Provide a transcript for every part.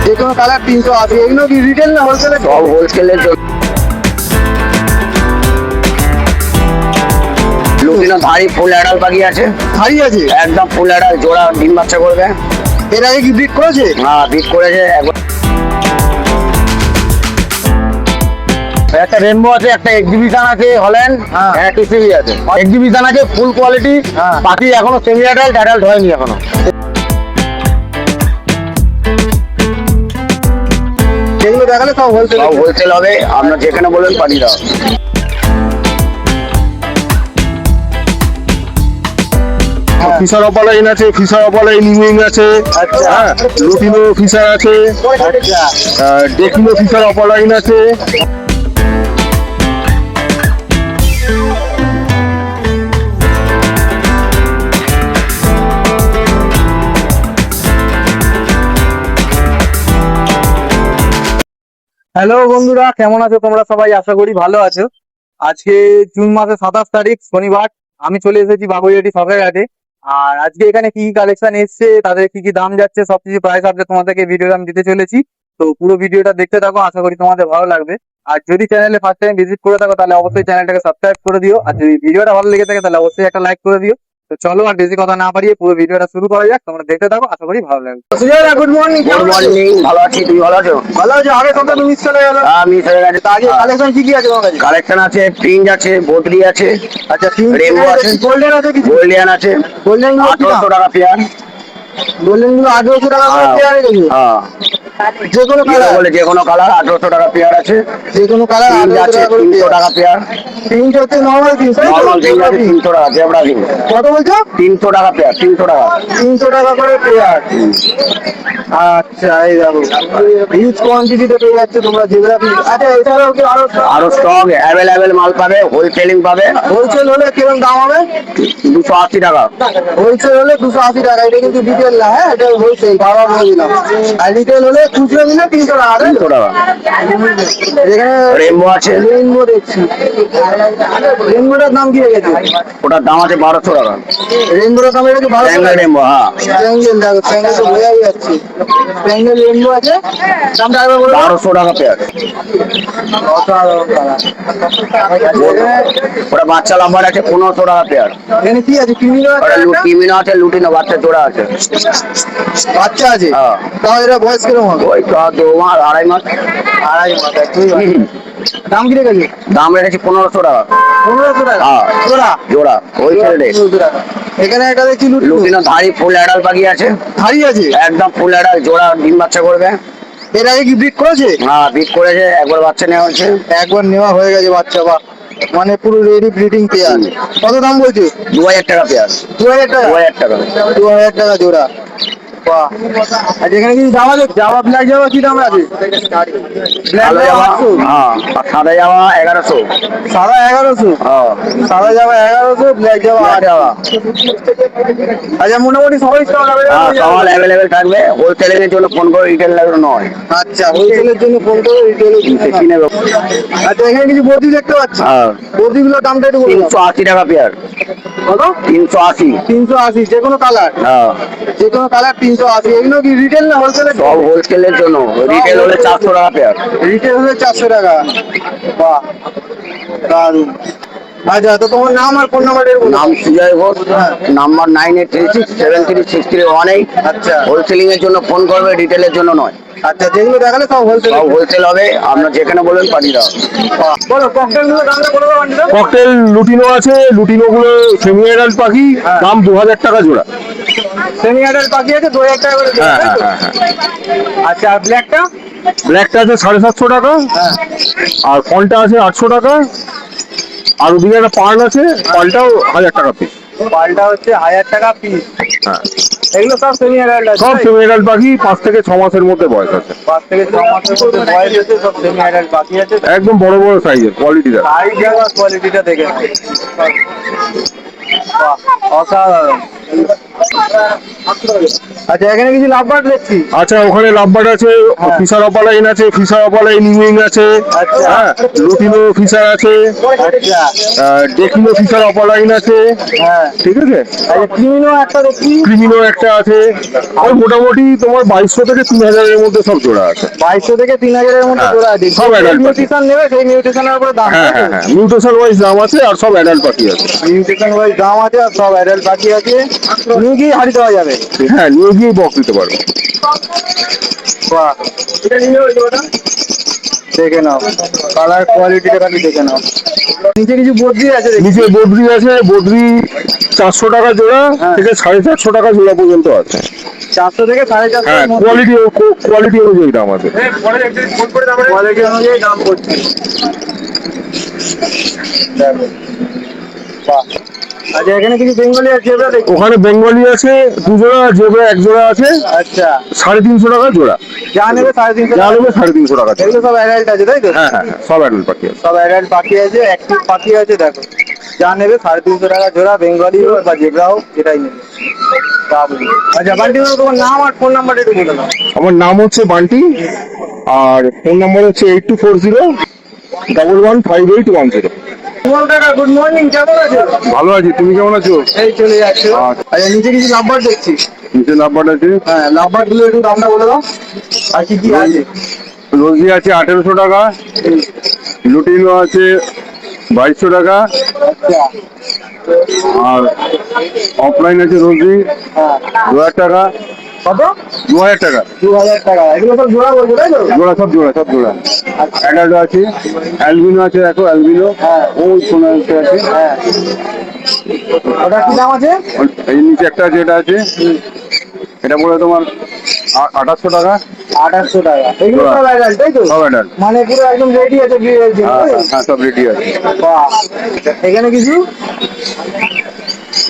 যে কোনো কালার 380। এগুলো কি রিটেল না হোলসেলে? সব হোলসেলের জন্য। লুটিনো ধাড়ি ফুল অ্যাডাল পাখি আছে। ধাড়ি আছে একদম ফুল অ্যাডাল, জোড়া ডিম বাচ্চা করবে। এর আগে কি ব্রিড করেছে? হ্যাঁ, বিট করেছে একবার। একটা রেনবো আছে, একটা এক্সিবিশন আছে হল্যান্ড, হ্যাঁ। একটা টিসিবি আছে। এক্সিবিশন আছে ফুল কোয়ালিটি, হ্যাঁ। বাকি এখনো সেমি অ্যাডাল্ট, অ্যাডাল্ট হয়নি এখনো। যেগুলো দেখালে সব হোলসেল। সব হোলসেল হবে, আপনার যেখানে বলবেন পাঠিয়ে দেওয়া হবে। ফিশার অপালাইন আছে, ফিশার অপালাইন ইউইং আছে, আচ্ছা। হ্যাঁ, লুটিনো ফিশার আছে, আচ্ছা ডেকিনো ফিশার অপালাইন আছে। হ্যালো বন্ধুরা, কেমন আছো তোমরা সবাই? আশা করি ভালো আছো। আজকে জুন মাসের 27 তারিখ শনিবার। আমি চলে এসেছি বাগুইআটি শখের হাটে। আর আজকে এখানে কি কি কালেকশন এসছে, তাদের কি কি দাম যাচ্ছে, সবকিছু প্রাইস আপডেট তোমাদেরকে ভিডিওতে আমি দিতে চলেছি। তো পুরো ভিডিওটা দেখতে থাকো, আশা করি তোমাদের ভালো লাগবে। আর যদি চ্যানেলে ফার্স্ট টাইম ভিজিট করে থাকো তাহলে অবশ্যই চ্যানেলটাকে সাবস্ক্রাইব করে দিও। আর যদি ভিডিওটা ভালো লেগে থাকে তাহলে অবশ্যই একটা লাইক করে দিও। তো চলো আর বেশি কথা না পারিয়ে পুরো ভিডিওটা শুরু করা যাক। তোমরা দেখতে থাকো, আশা করি ভালো লাগবে। Good morning. গুড মর্নিং, ভালো আছি, তুমি ভালো আছো? ভালো আছো? আগে সপ্তাহে তুমি মিস চলে গেল। আমি চলে গেছি। আগে কালেকশন কি কি আছে তোমার কাছে? কালেকশন আছে, প্রিন্ট আছে, বদলি আছে, আচ্ছা রেনবো আছে, গোল্ডেন আছে কিছু? গোল্ডিয়ান আছে। গোল্ডেন গুলো 1800 টাকা পেয়ার। গোল্ডেন গুলো 1800 টাকা করে পেয়ার রেখেছো? হ্যাঁ, যে কোনো কালার? বলে যে কোনো কালার 1800 টাকা পেয়ার আছে। যে কোনো কালার প্রিন্ট 1800 আছে টাকা করে 300 পেয়ার। টাকা পেয়ার। প্রিন্ট হচ্ছে নরমাল প্রিন্ট। নরমাল প্রিন্ট আছে 300 টাকা, জেব্রা প্রিন্ট কত বলছো? 300 টাকা পেয়ার, 300 টাকা। 300 টাকা করে পেয়ার। আচ্ছা এই দেখো হিউজ কোয়ান্টিটিতে পেয়ে যাচ্ছে তোমরা জেব্রা প্রিন্ট। আচ্ছা এছাড়াও কি আরো স্টক অ্যাভেলেবেল মাল পাবে, হোলসেলিং পাবে। হোলসেল হলে কিরকম দাম হবে? 280 টাকা। হোলসেল হলে 280 টাকা। এটা কিন্তু ডিটেল না, হ্যাঁ এটা হোলসেল বাবা বলে দিলাম। আর রিটেল হলে খুচরো নিলে 300 টাকা। 300 টাকা। এখানে রেনবো আছে, রেইনবো দেখছি। রেইনবোটার দাম কি রেখেছে? ওটার দাম আছে 1200 টাকা। রেইনবোটার দাম রেখেছে 1200 ট্যাঙ্গেল টাকা। রেনবো, হ্যাঁ, প্যাঙ্গেল দেখো, প্যাঙ্গেল তো বোঝাই যাচ্ছে। প্যাঙ্গেল রেইনবো আছে, দামটা একবার বলো। 1200 টাকা পেয়ার। অসাধারণ কালার। ওটা বাচ্চা লাম্বার আছে 1500 টাকা পেয়ার। এখানে কি আছে? কিমিনো ওটা আছে একটা? লুটিমিনো আছে, লুটিনো বাচ্চা জোড়া আছে। বাচ্চা আছে? হ্যাঁ। তাও এরা বয়স কিরকম হবে? ওই তো 2 মাস, 2.5 মাস। আড়াই মাস, দুই মাস। দাম কি রেখেছে? দাম রেখেছি 1500 টাকা। 1500 টাকা হ্যাঁ। জোড়া? জোড়া হোলসেল রেট। 1500 টাকা। এখানে একটা দেখছি লুটিনো। লুটিনো ধাড়ি ফুল অ্যাডাল পাখি আছে। ধাড়ি আছে? একদম ফুল অ্যাডাল, জোড়া ডিম বাচ্চা করবে। এর আগে কি ব্রিড করেছে? হ্যাঁ, বিট করেছে, একবার বাচ্চা নেওয়া হচ্ছে। একবার নেওয়া হয়ে গেছে বাচ্চা, বা মানে পুরো রেডি ব্রিডিং পেয়ার। কত দাম বলছে? 2000 টাকা পেয়ার। 2000 টাকা? 2000 টাকা। 2000 টাকা জোড়া। বাহ। আর এখানে কি জামা আছে? জামা ব্ল্যাক জামা কি দাম আছে? ব্ল্যাক কালো জামা জামা, 800? হ্যাঁ, আর সাদা জামা 1100। সাদা 1100? হ্যাঁ, সাদা জামা 1100, ব্ল্যাক জামা ব্ল্যাক 800। জামা। আচ্ছা মোটামুটি সবাই স্টক হ্যাঁ, সব অ্যাভেলেবেল থাকবে। হোলসেলিং এর জন্য ফোন করে, রিটেল নয়। আচ্ছা হোলসেলের জন্য ফোন করে রিটেলে বেশি নেবে। আচ্ছা এখানে কিছু বদ্রি দেখতে পাচ্ছি। হ্যাঁ, বদ্রিগুলোর দামটা একটু বলুন। 380 টাকা পেয়ার। কত? 380। 380। যে কোনো কালার? হ্যাঁ, যে কোনো কালার 380। এগুলো কি রিটেল না হোলসেলের? সব হোলসেলের জন্য। রিটেল হলে 400 টাকা পেয়ার। রিটেল হলে 400 টাকা। বাহ দারুন। আচ্ছা তো তোমার নাম আর ফোন নাম্বার এর বলুন। নাম সুজয় ঘোষ, নাম্বার 9836733118। আচ্ছা হোলসেলিং এর জন্য ফোন করবে, রিটেলের জন্য নয়। আচ্ছা যেগুলো দেখালে সব হোলসেল। সব হোলসেল হবে, আপনার যেখানে বলবেন পাঠিয়ে দেওয়া হবে। বলো ককটেল গুলো দামটা বলে দাও আন্টি। ককটেল লুটিনো আছে, লুটিনো গুলো সেমি অ্যাডাল্ট পাখি, হ্যাঁ। দাম 2000 টাকা জোড়া। সেমি অ্যাডাল্ট পাখি আছে 2000 টাকা করে জোড়া, হ্যাঁ, তাই তো? হ্যাঁ, হ্যাঁ। আচ্ছা আর ব্ল্যাকটা? ব্ল্যাকটা আছে 750 টাকা, হ্যাঁ আর ফলটা আছে 800 টাকা। আর ওদিকে একটা পার্ল আছে, পার্লটাও 1000 টাকা পিস। পালটা হচ্ছে 1000 টাকা পিস। হ্যাঁ, এগুলো সব সেমি অ্যাডাল্ট আছে? সব সেমি অ্যাডাল্ট পাখি, 5 থেকে 6 মাসের মধ্যে বয়স আছে। 5 থেকে 6 মাসের মধ্যে বয়স আছে, সব সেমি অ্যাডাল্ট পাখি আছে। একদম বড় বড় সাইজের, কোয়ালিটি দেখ। সাইজ আর কোয়ালিটিটা দেখে নাও। বাহ অসাধারণ। আচ্ছা এখানে কিছু লাভবার্ড দেখছি। আচ্ছা ওখানে লাভবার্ড আছে, হ্যাঁ। ফিশার অপালাইন আছে, ফিশার অপালাইন ইউইং আছে, আচ্ছা। হ্যাঁ, লুটিনো ফিশার আছে, আচ্ছা। ডেকিনো ফিশার অপালাইন আছে, হ্যাঁ। ঠিক আছে, আচ্ছা ক্রিমিনো একটা দেখছি। ক্রিমিনো একটা আছে। আর মোটামুটি তোমার 2200 থেকে 3000-এর মধ্যে সব জোড়া আছে। 2200 থেকে 3000-এর মধ্যে হ্যাঁ, জোড়া আছে। সব যে adult পাখি। মিউটেশন নেবে সেই মিউটেশনের উপরে দাম। হ্যাঁ হ্যাঁ হ্যাঁ, মিউটেশন ওয়াইজ দাম আছে, আর সব অ্যাডাল্ট পাখি আছে। মিউটেশন ওয়াইজ দাম আছে আর সব অ্যাডাল্ট পাখি আছে। নিয়ে গিয়ে হারিয়ে দেওয়া যাবে। হ্যাঁ, নিয়ে গিয়ে বক্স দিতে পারবে। বাহ, এটা নিয়ে ওটা দেখে নাও, কালার কোয়ালিটিটা খালি দেখে নাও। নিচে কিছু বদ্রি আছে দেখছি। নিচে বদ্রি আছে, বদ্রি 400 টাকা জোড়া হ্যাঁ। থেকে 450 টাকা জোড়া পর্যন্ত আছে। 400 থেকে 450 হ্যাঁ, কোয়ালিটি অনুযায়ী দাম আছে। কোয়ালিটি অনুযায়ী দাম পড়ছে। দেখো। বাহ। আচ্ছা এখানে কিছু বেঙ্গলি আর জেব্রা দেখছি। ওখানে বেঙ্গলি আছে 2 জোড়া, জেব্রা 1 জোড়া আছে, আচ্ছা 350 টাকা জোড়া। যা নেবে 350 যা টাকা। নেবে 350 টাকা জোড়া। এগুলো সব অ্যাডাল্ট আছে তাই তো? হ্যাঁ হ্যাঁ হ্যাঁ, সব অ্যাডাল্ট পাখি আছে। সব অ্যাডাল্ট পাখি আছে, অ্যাক্টিভ পাখি আছে। দেখো যা নেবে 350 টাকা জোড়া, বেঙ্গলি হোক বা জেব্রা হোক যেটাই নেবে। তা বলি। আচ্ছা বান্টি বাবু, তোমার নাম আর ফোন নাম্বারটা একটু বলে দাও। আমার নাম হচ্ছে বান্টি, আর ফোন নাম্বার হচ্ছে 8240-115810। সুমন কাকা, গুড মর্নিং, কেমন আছো? ভালো আছি, তুমি কেমন আছো? এই চলে যাচ্ছে। আচ্ছা। আচ্ছা নিচে কিছু লাভবার দেখছি। নিচে লাভবার্ড আছে, হ্যাঁ লাভবার গুলো একটু দামটা বলে দাও আর কি কি আছে। রোজি আছে 1800 টাকা, লুটিনো আছে 2200 টাকা, আচ্ছা। আর অফলাইন আছে রোজি হ্যাঁ 2000 টাকা। কত? 2000 টাকা 2000 টাকা। এগুলো সব জোড়া বলবো তাই তো? জোড়া, সব জোড়া, সব জোড়া। অ্যাডাল্ট আছে, অ্যালবিনো আছে, দেখো অ্যালবিনো, হ্যাঁ। ওই সোনা আছে। হ্যাঁ ওটা কি দাম আছে? এই নিচে একটা আছে, এটা আছে, এটা পড়ে তোমার 2800 টাকা। 2800 টাকা। এগুলো জোড়া। সব অ্যাডাল্ট তাই তো? সব অ্যাডাল্ট। মানে পুরো একদম রেডি আছে বিয়ের জন্য, হ্যাঁ তাই তো? হ্যাঁ, সব রেডি আছে। বাহ। এখানে কিছু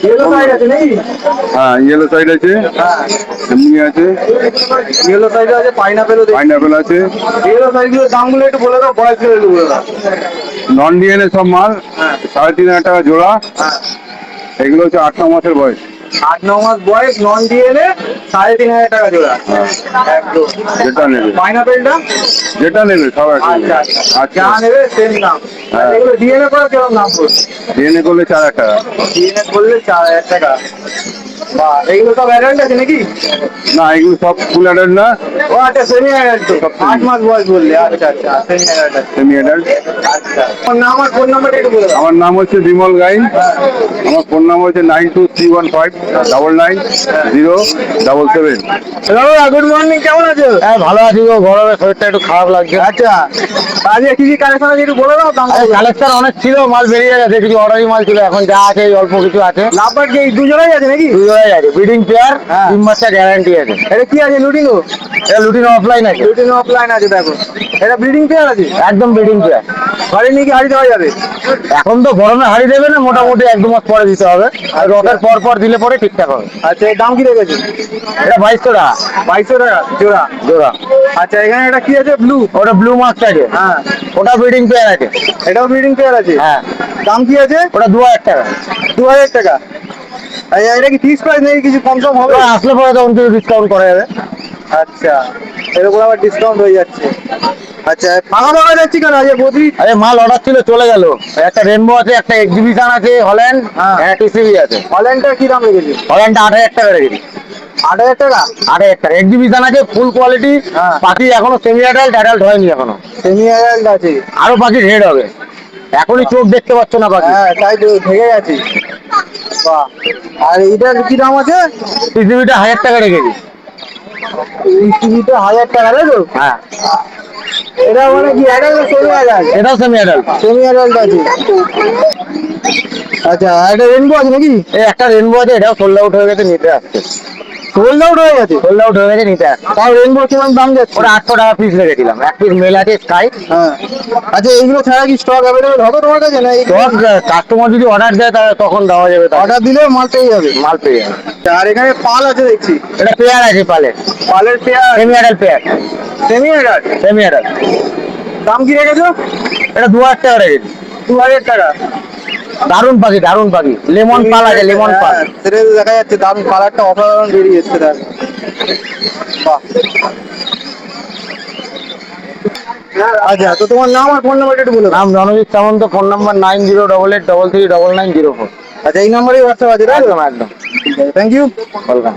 ইয়েলো সাইড আছে নাকি? হ্যাঁ, ইয়েলো সাইড আছে, হ্যাঁ এমনি আছে, ইয়েলো সাইড আছে, পাইনাপেলও দেখি। পাইনাপেল আছে। ইয়েলো সাইডগুলোর দামগুলো একটু বলে দাও, বয়সগুলো একটু বলে দাও। নন ডিএনএ সব মাল, হ্যাঁ 3500 টাকা জোড়া। হ্যাঁ। এগুলো হচ্ছে 8-9 মাসের বয়স। 8-9 মাস বয়স, নন ডিএনএ, 3500 টাকা জোড়া। হ্যাঁ, একদম। যেটা নেবে, পাইনাপেলটা? যেটা নেবে সব আছে। আচ্ছা আচ্ছা, আচ্ছা, যা নেবে সেম দাম। হ্যাঁ। এগুলো ডিএনএ করে কেমন দাম পড়বে? ডিএনএ করলে 4000 টাকা। ডিএনএ করলে 4000 টাকা। বাহ, এগুলো সব অ্যাডাল্ট আছে নাকি? না, এগুলো সব ফুল অ্যাডাল্ট না, ও আচ্ছা, সেমি অ্যাডাল্ট তো। সব semi। 8 মাস বয়স বললে, আচ্ছা আচ্ছা, সেমি অ্যাডাল্ট আছে। Semi adult. আচ্ছা, তোমার নাম আর ফোন নাম্বারটা একটু বলে দাও। আমার নাম হচ্ছে বিমল গাইন, আমার ফোন নাম্বার হচ্ছে 923159990777। দাদা গুড মর্নিং, কেমন আছো? হ্যাঁ ভালো আছি গো, গরমে শরীরটা একটু খারাপ লাগছে। আচ্ছা, আজকে কি কি কালেকশন আছে একটু বলে দাও দাম। কালেকশন অনেক ছিল, মাল বেরিয়ে গেছে, কিছু অর্ডারি মাল ছিল, এখন যা আছে এই অল্প কিছু আছে। লাভবার কি এই দুজনেই আছে নাকি? দুজনেই আছে, ব্রিডিং পেয়ার, হ্যাঁ। 3 মাসের গ্যারান্টি আছে। এটা কি আছে? লুটিনো? এটা লুটিনো অফলাইন আছে, লুটিনো অফলাইন আছে। দেখো এটা ব্রিডিং পেয়ার আছে। একদম ব্রিডিং পেয়ার। ঘরে নিয়ে কি হারিয়ে দেওয়া যাবে? এখন তো গরমে হাড়ি দেবে না, মোটামুটি 1-2 মাস পরে দিতে হবে, আর রথের পর পর দিলে পরে ঠিকঠাক হবে। আচ্ছা, এর দাম কি রেখেছে? এটা 2200 টাকা 2200 টাকা জোড়া। জোড়া। আচ্ছা, এখানে এটা কি আছে? ব্লু? ওটা ব্লু মাস্ক আছে, হ্যাঁ ওটা ব্রিডিং পেয়ার আছে। এটাও ব্রিডিং পেয়ার আছে। হ্যাঁ, দাম কি আছে? ওটা 2000 টাকা। 2000 টাকা। আচ্ছা, এটা কি ফিক্স প্রাইস নাকি কিছু কম সম হবে? ওটা আসলে পরে তখন কিছু ডিসকাউন্ট করা যাবে। আচ্ছা, এর উপর আবার ডিসকাউন্ট হয়ে যাচ্ছে। আচ্ছা, ফাঁকা ফাঁকা যাচ্ছি কেন? আজকে বদ্রি আরে মাল অর্ডার ছিল, চলে গেল। একটা রেনবো আছে, একটা এক্সিবিশন আছে, হল্যান্ড, হ্যাঁ। হ্যাঁ টিসিবি আছে। অনলাইনটা কি দাম রেখেছে? হল্যান্ডটা 8000 টাকা রেখেছি। 8000 টাকা। 8000 টাকা এক্সিবিশন আছে, ফুল কোয়ালিটি। হ্যাঁ। পাখি এখনো সেমি অ্যাডাল্ট, অ্যাডাল্ট হয়নি এখনো। সেমি অ্যাডাল্ট আছে। আরো পাখি রেড হবে, এখনই চোখ দেখতে পাচ্ছ না পাখি। হ্যাঁ তাই তো, থেকে গেছে। বাহ। আর এটার কি দাম আছে? টিসিবিটা 1000 টাকা রেখেছি। এই টিভিটা 1000 টাকা তাই তো? হ্যাঁ, এটা মানে কি অ্যাডাল্ট না সেমি অ্যাডাল্ট? এটাও সেমি অ্যাডাল্ট। সেমি অ্যাডাল্ট আছে। আচ্ছা, আর এটা রেনবো আছে নাকি? এই একটা রেনবো আছে, এটাও সোল্ড আউট হয়ে গেছে, নিতে আসছে। সোল্ড আউট হয়ে গেছে? সোল্ড আউট হয়ে গেছে, নিতে আসছে। তাও রেনবো কেমন দাম যাচ্ছে? ওটা 800 টাকা পিস রেখেছিলাম, এক পিস মেল আছে স্কাই। হ্যাঁ। আচ্ছা, এইগুলো ছাড়া কি স্টক অ্যাভেলেবল হবে তোমার কাছে না? কাস্টমার যদি অর্ডার দেয় তাহলে তখন দেওয়া যাবে, অর্ডার দিলেও মাল পেয়ে যাবে? মাল পেয়ে যাবে। আর এখানে পাল আছে দেখছি। এটা পেয়ার আছে, পালে পালের pair, semi adult pair. Semi adult. Semi adult. দাম কি রেখেছো? এটা 2000 টাকা রেখেছি। 2000 টাকা। দারুণ পাখি লেমন পাল আছে লেমন পাল। হ্যাঁ, সেটা তো দেখা যাচ্ছে দারুণ কালারটা অসাধারণ বেরিয়ে এসছে দেখ। বাহ। আচ্ছা, তো তোমার নাম আর ফোন নাম্বারটা একটু বলে দাও। নাম রণজিৎ সামন্ত, ফোন নাম্বার 9088339904। আচ্ছা, এই নাম্বারেই হোয়াটসঅ্যাপ আছে তাই তো? একদম একদম। ঠিক আছে, থ্যাংক ইউ। ওয়েলকাম।